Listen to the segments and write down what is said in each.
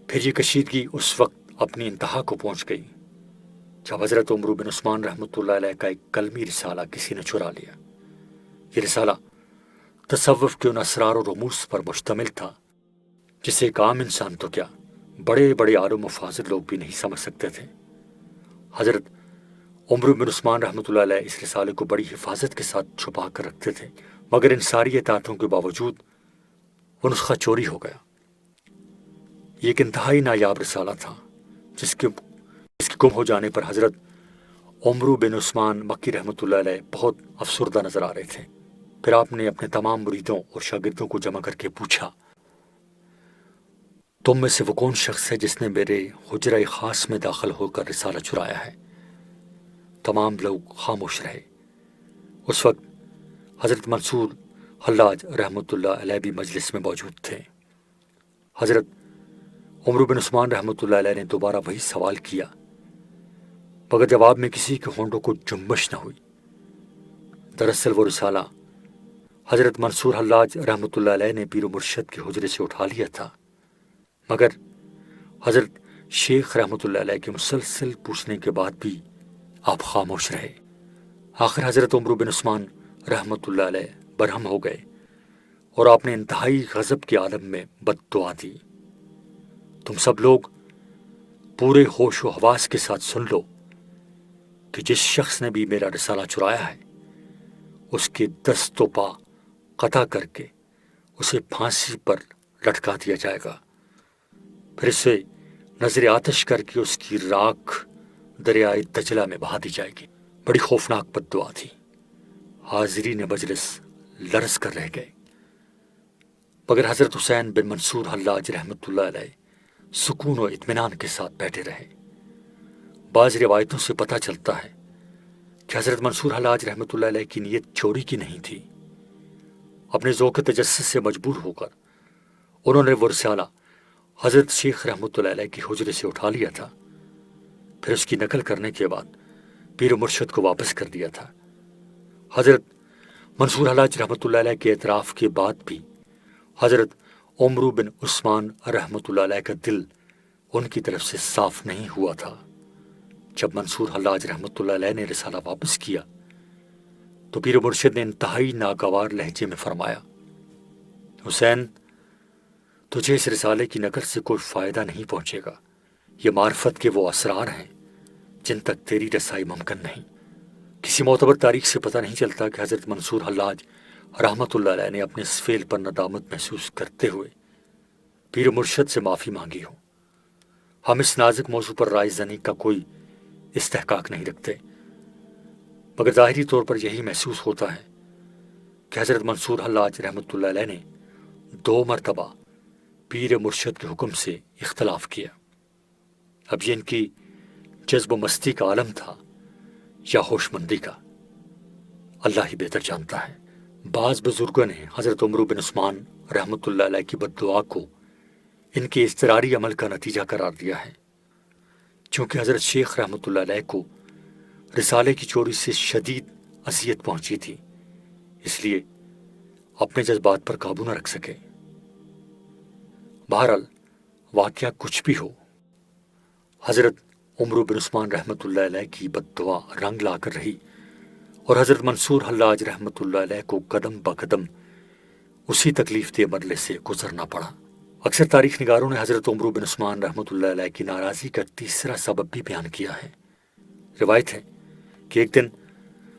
پھر یہ کشیدگی اس وقت اپنی انتہا کو پہنچ گئی جب حضرت عمرو بن عثمان رحمۃ اللہ علیہ کا ایک کلمی رسالہ کسی نے چرا لیا۔ یہ رسالہ تصوف کے ان اسرار و رموز پر مشتمل تھا جسے ایک عام انسان تو کیا، بڑے بڑے عالم و فاضل لوگ بھی نہیں سمجھ سکتے تھے۔ حضرت عمرو بن عثمان رحمۃ اللہ علیہ اس رسالے کو بڑی حفاظت کے ساتھ چھپا کر رکھتے تھے، مگر ان ساری اطاعتوں کے باوجود وہ نسخہ چوری ہو گیا۔ یہ ایک انتہائی نایاب رسالہ تھا جس کے گم ہو جانے پر حضرت عمرو بن عثمان مکی رحمۃ اللہ علیہ بہت افسردہ نظر آ رہے تھے۔ پھر آپ نے اپنے تمام مریدوں اور شاگردوں کو جمع کر کے پوچھا، تم میں سے وہ کون شخص ہے جس نے میرے حجرہ خاص میں داخل ہو کر رسالہ چرایا ہے؟ تمام لوگ خاموش رہے۔ اس وقت حضرت منصور حلاج رحمۃ اللہ علیہ بھی مجلس میں موجود تھے۔ حضرت عمرو بن عثمان رحمۃ اللہ علیہ نے دوبارہ وہی سوال کیا، مگر جواب میں کسی کے ہونٹوں کو جنبش نہ ہوئی۔ دراصل وہ رسالہ حضرت منصور حلاج رحمۃ اللہ علیہ نے پیر و مرشد کے حجرے سے اٹھا لیا تھا، مگر حضرت شیخ رحمۃ اللہ علیہ کے مسلسل پوچھنے کے بعد بھی آپ خاموش رہے۔ آخر حضرت عمرو بن عثمان رحمۃ اللہ علیہ برہم ہو گئے اور آپ نے انتہائی غضب کے عالم میں بد دعا دی، تم سب لوگ پورے ہوش و حواس کے ساتھ سن لو کہ جس شخص نے بھی میرا رسالہ چرایا ہے اس کے دست و پا قطع کر کے اسے پھانسی پر لٹکا دیا جائے گا، پھر اسے نظر آتش کر کے اس کی راکھ دریائے دجلہ میں بہا دی جائے گی۔ بڑی خوفناک بد دعا تھی۔ حاضرین مجلس لرز کر رہ گئے، مگر حضرت حسین بن منصور حلاج رحمۃ اللہ علیہ سکون و اطمینان کے ساتھ بیٹھے رہے۔ بعض روایتوں سے پتہ چلتا ہے کہ حضرت منصور حلاج رحمۃ اللہ علیہ کی نیت چوری کی نہیں تھی۔ اپنے ذوق تجسس سے مجبور ہو کر انہوں نے وہ رسالہ حضرت شیخ رحمۃ اللہ علیہ کے حجرے سے اٹھا لیا تھا، پھر اس کی نقل کرنے کے بعد پیر و مرشد کو واپس کر دیا تھا۔ حضرت منصور حلاج رحمۃ اللہ علیہ کے اعتراف کے بعد بھی حضرت عمرو بن عثمان رحمۃ اللہ علیہ کا دل ان کی طرف سے صاف نہیں ہوا تھا۔ جب منصور حلاج رحمۃ اللہ علیہ نے رسالہ واپس کیا تو پیر و مرشد نے انتہائی ناگوار لہجے میں فرمایا، حسین، تجھے اس رسالے کی نقل سے کوئی فائدہ نہیں پہنچے گا۔ یہ معرفت کے وہ اسرار ہیں جن تک تیری رسائی ممکن نہیں۔ کسی معتبر تاریخ سے پتہ نہیں چلتا کہ حضرت منصور حلاج رحمۃ اللہ علیہ نے اپنے اس فعل پر ندامت محسوس کرتے ہوئے پیر و مرشد سے معافی مانگی ہو۔ ہم اس نازک موضوع پر رائے زنی کا کوئی استحقاق نہیں رکھتے، مگر ظاہری طور پر یہی محسوس ہوتا ہے کہ حضرت منصور حلاج رحمۃ اللہ علیہ نے 2 مرتبہ پیر مرشد کے حکم سے اختلاف کیا۔ اب یہ ان کی جذب و مستی کا عالم تھا یا ہوش مندی کا، اللہ ہی بہتر جانتا ہے۔ بعض بزرگوں نے حضرت عمرو بن عثمان رحمۃ اللہ علیہ کی بد دعا کو ان کے اضطراری عمل کا نتیجہ قرار دیا ہے۔ چونکہ حضرت شیخ رحمۃ اللہ علیہ کو رسالے کی چوری سے شدید اذیت پہنچی تھی، اس لیے اپنے جذبات پر قابو نہ رکھ سکے۔ بہرحال واقعہ کچھ بھی ہو، حضرت عمرو بن عثمان رحمۃ اللہ علیہ کی بد دعا رنگ لا کر رہی اور حضرت منصور حلاج رحمۃ اللہ علیہ کو قدم بقدم اسی تکلیف دہ مرحلے سے گزرنا پڑا۔ اکثر تاریخ نگاروں نے حضرت عمرو بن عثمان رحمۃ اللہ علیہ کی ناراضی کا تیسرا سبب بھی بیان کیا ہے۔ روایت ہے کہ ایک دن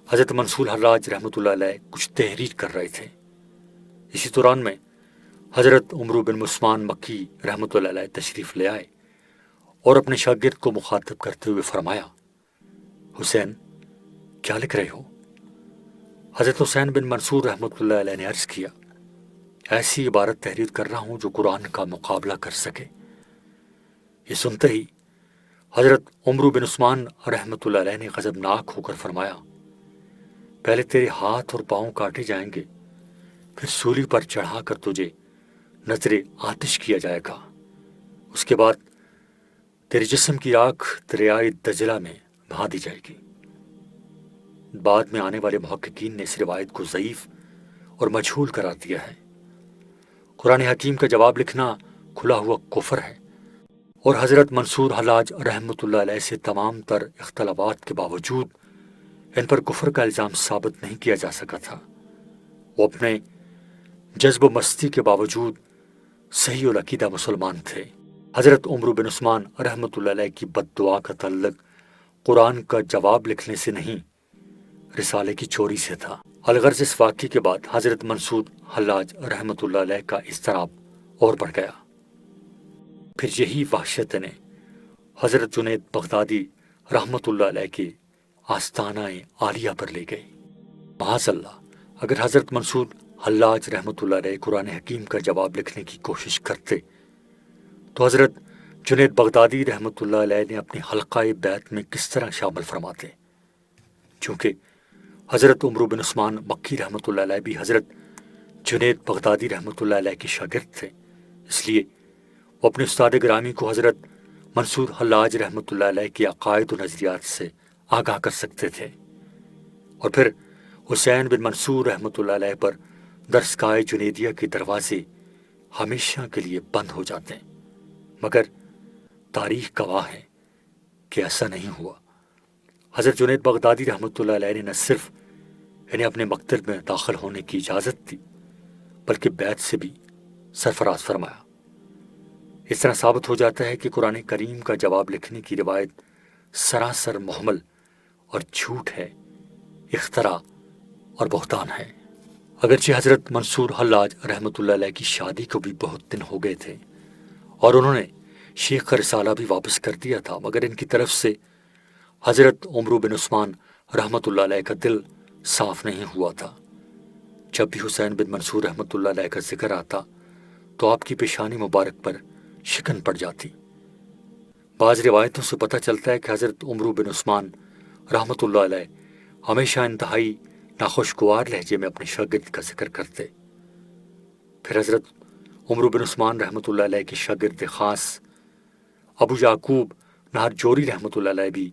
حضرت منصور حلاج رحمۃ اللہ علیہ کچھ تحریر کر رہے تھے۔ اسی دوران میں حضرت عمرو بن عثمان مکی رحمۃ اللہ علیہ تشریف لے آئے اور اپنے شاگرد کو مخاطب کرتے ہوئے فرمایا، حسین، کیا لکھ رہے ہو؟ حضرت حسین بن منصور رحمۃ اللہ علیہ نے عرض کیا، ایسی عبارت تحریر کر رہا ہوں جو قرآن کا مقابلہ کر سکے۔ یہ سنتے ہی حضرت عمرو بن عثمان رحمۃ اللہ علیہ نے غضبناک ہو کر فرمایا، پہلے تیرے ہاتھ اور پاؤں کاٹے جائیں گے، پھر سولی پر چڑھا کر تجھے نظر آتش کیا جائے گا، اس کے بعد تیرے جسم کی آنکھ دریائے دجلہ میں بہا دی جائے گی۔ بعد میں آنے والے محققین نے اس روایت کو ضعیف اور مجہول قرار دیا ہے۔ قرآن حکیم کا جواب لکھنا کھلا ہوا کفر ہے۔ اور حضرت منصور حلاج رحمۃ اللہ علیہ سے تمام تر اختلافات کے باوجود ان پر کفر کا الزام ثابت نہیں کیا جا سکا تھا۔ وہ اپنے جذب و مستی کے باوجود صحیح العقیدہ مسلمان تھے۔ حضرت عمر بن عثمان رحمۃ اللہ علیہ کی بد دعا کا تعلق قرآن کا جواب لکھنے سے نہیں، رسالے کی چوری سے تھا۔ الغرض اس واقعے کے بعد حضرت منصور حلاج رحمۃ اللہ علیہ کا اضطراب اور بڑھ گیا۔ پھر یہی وحشت نے حضرت جنید بغدادی رحمۃ اللہ علیہ کے آستانہ عالیہ پر لے گئی۔ معاذ اللہ، اگر حضرت منصور حلاج رحمۃ اللہ علیہ قرآن حکیم کا جواب لکھنے کی کوشش کرتے تو حضرت جنید بغدادی رحمۃ اللہ علیہ نے اپنی حلقہ بیت میں کس طرح شامل فرماتے؟ چونکہ حضرت عمر بن عثمان مکی رحمۃ اللہ علیہ بھی حضرت جنید بغدادی رحمۃ اللہ علیہ کے شاگرد تھے، اس لیے وہ اپنے استاد گرامی کو حضرت منصور حلاج رحمۃ اللہ علیہ کے عقائد و نظریات سے آگاہ کر سکتے تھے، اور پھر حسین بن منصور رحمۃ اللہ علیہ پر درسگاہ جنیدیہ کے دروازے ہمیشہ کے لیے بند ہو جاتے ہیں۔ مگر تاریخ گواہ ہے کہ ایسا نہیں ہوا۔ حضرت جنید بغدادی رحمۃ اللہ علیہ نے نہ صرف انہیں اپنے مکتب میں داخل ہونے کی اجازت دی بلکہ بیت سے بھی سرفراز فرمایا۔ اس طرح ثابت ہو جاتا ہے کہ قرآن کریم کا جواب لکھنے کی روایت سراسر محمل اور جھوٹ ہے، اختراع اور بہتان ہے۔ اگرچہ حضرت منصور حلاج رحمۃ اللہ علیہ کی شادی کو بھی بہت دن ہو گئے تھے اور انہوں نے شیخ کا رسالہ بھی واپس کر دیا تھا، مگر ان کی طرف سے حضرت عمر بن عثمان رحمۃ اللہ علیہ کا دل صاف نہیں ہوا تھا۔ جب بھی حسین بن منصور رحمۃ اللہ علیہ کا ذکر آتا تو آپ کی پیشانی مبارک پر شکن پڑ جاتی۔ بعض روایتوں سے پتہ چلتا ہے کہ حضرت عمر بن عثمان رحمۃ اللہ علیہ ہمیشہ انتہائی ناخوشگوار لہجے میں اپنے شاگرد کا ذکر کرتے۔ پھر حضرت عمر بن عثمان رحمۃ اللہ علیہ کے شاگرد خاص ابو یعقوب نہر جوری رحمۃ اللہ علیہ بھی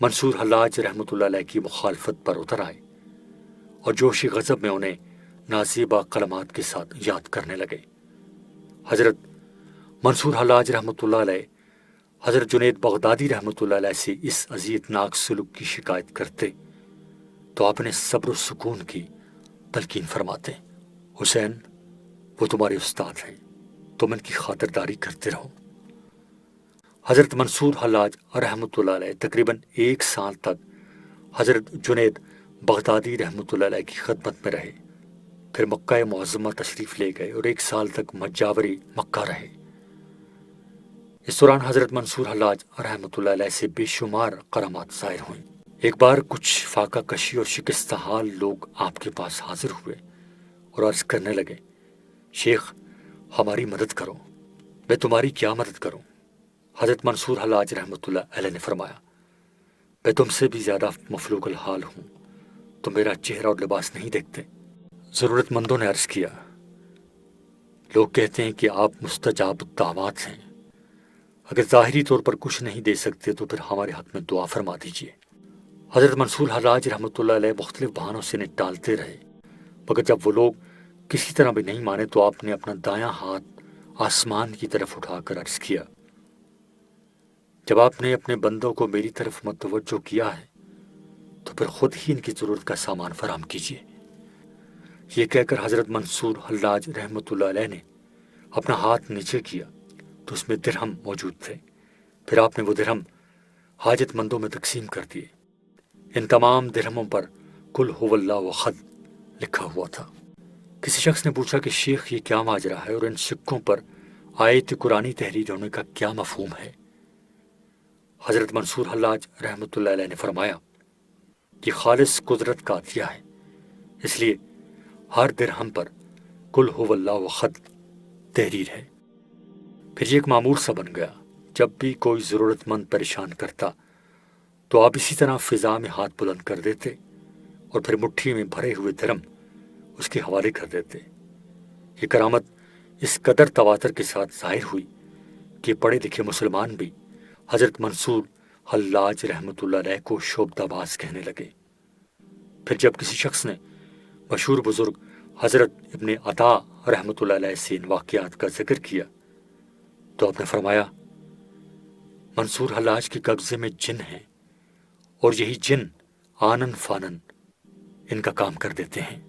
منصور حلاج رحمۃ اللہ علیہ کی مخالفت پر اتر آئے اور جوش غضب میں انہیں نازیبہ کلمات کے ساتھ یاد کرنے لگے۔ حضرت منصور حلاج رحمۃ اللہ علیہ حضرت جنید بغدادی رحمۃ اللہ علیہ سے اس اذیت ناک سلوک کی شکایت کرتے تو آپ نے صبر و سکون کی تلقین فرماتے۔ حسین، وہ تمہارے استاد ہیں، تم ان کی خاطرداری کرتے رہو۔ حضرت منصور حلاج رحمۃ اللہ علیہ تقریباً 1 سال تک حضرت جنید بغدادی رحمۃ اللہ علیہ کی خدمت میں رہے، پھر مکہ معظمہ تشریف لے گئے اور 1 سال تک مجاور مکہ رہے۔ اس دوران حضرت منصور حلاج رحمۃ اللہ علیہ سے بے شمار کرامات ظاہر ہوئیں۔ ایک بار کچھ فاقہ کشی اور شکستہ حال لوگ آپ کے پاس حاضر ہوئے اور عرض کرنے لگے، شیخ ہماری مدد کرو۔ میں تمہاری کیا مدد کروں؟ حضرت منصور حلاج رحمۃ اللہ علیہ نے فرمایا، میں تم سے بھی زیادہ مفلوق الحال ہوں، تم میرا چہرہ اور لباس نہیں دیکھتے۔ ضرورت مندوں نے عرض کیا، لوگ کہتے ہیں کہ آپ مستجاب الدعوات ہیں، اگر ظاہری طور پر کچھ نہیں دے سکتے تو پھر ہمارے حق میں دعا فرما دیجیے۔ حضرت منصور حلاج رحمۃ اللہ علیہ مختلف بہانوں سے انہیں ٹالتے رہے، مگر جب وہ لوگ کسی طرح بھی نہیں مانے تو آپ نے اپنا دایاں ہاتھ آسمان کی طرف اٹھا کر عرض کیا، جب آپ نے اپنے بندوں کو میری طرف متوجہ کیا ہے تو پھر خود ہی ان کی ضرورت کا سامان فراہم کیجیے۔ یہ کہہ کر حضرت منصور حلاج رحمۃ اللہ علیہ نے اپنا ہاتھ نیچے کیا تو اس میں درہم موجود تھے، پھر آپ نے وہ درہم حاجت مندوں میں تقسیم کر دیے۔ ان تمام درہموں پر قل هو اللہ احد لکھا ہوا تھا۔ کسی شخص نے پوچھا کہ شیخ یہ کیا ماجرا ہے اور ان سکوں پر آیت قرآنی تحریر ہونے کا کیا مفہوم ہے؟ حضرت منصور حلاج رحمۃ اللہ علیہ نے فرمایا، یہ خالص قدرت کا عطیہ ہے، اس لیے ہر درہم پر قل هو اللہ احد تحریر ہے۔ پھر یہ ایک معمول سا بن گیا، جب بھی کوئی ضرورت مند پریشان کرتا تو آپ اسی طرح فضا میں ہاتھ بلند کر دیتے اور پھر مٹھی میں بھرے ہوئے درہم اس کے حوالے کر دیتے۔ یہ کرامت اس قدر تواتر کے ساتھ ظاہر ہوئی کہ پڑھے لکھے مسلمان بھی حضرت منصور حلاج رحمۃ اللہ علیہ کو شعبدہ باز کہنے لگے۔ پھر جب کسی شخص نے مشہور بزرگ حضرت ابن عطا رحمۃ اللہ علیہ سے ان واقعات کا ذکر کیا تو آپ نے فرمایا، منصور حلاج کے قبضے میں جن ہیں، اور یہی جن آنن فانن ان کا کام کر دیتے ہیں۔